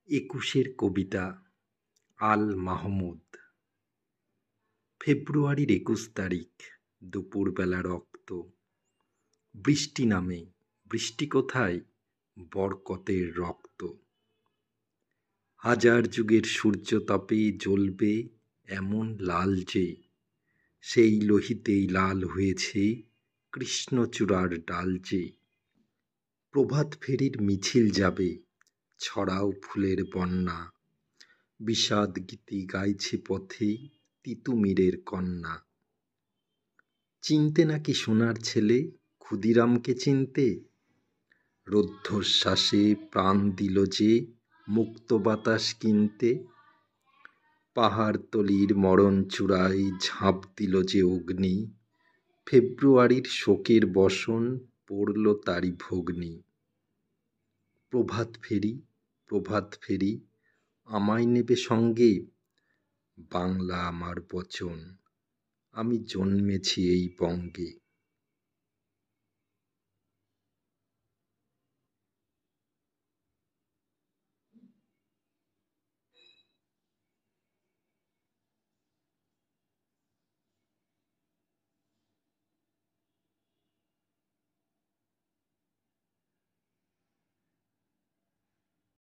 একুশের কবিতা আল মাহমুদ। ফেব্রুয়ারির ২১ তারিখ, দুপুরবেলা রক্ত। বৃষ্টি নামে, বৃষ্টি কোথায়? বরকতের রক্ত। হাজার যুগের সূর্যতাপে জ্বলবে এমন লাল যে, সেই লোহিতেই লাল হয়েছে কৃষ্ণচূড়ার ডাল যে। প্রভাত ফেরির মিছিল যাবে, ছড়াও ফুলের বন্যা, বিষাদ গীতি গাইছে পথে তিতুমিরের কন্যা। চিনতে নাকি সোনার ছেলে ক্ষুদিরামকে চিনতে? রুদ্ধশ্বাসে প্রাণ দিল যে মুক্ত বাতাস কিনতে। পাহাড়তলির মরণ চূড়ায় ঝাঁপ দিল যে অগ্নি, ফেব্রুয়ারির শোকের বসন পড়ল তারই ভগ্নি। প্রভাত ফেরি, প্রভাত ফেরি, আমায় নেবে সঙ্গে? বাংলা আমার বচন, আমি জন্মেছি এই বঙ্গে।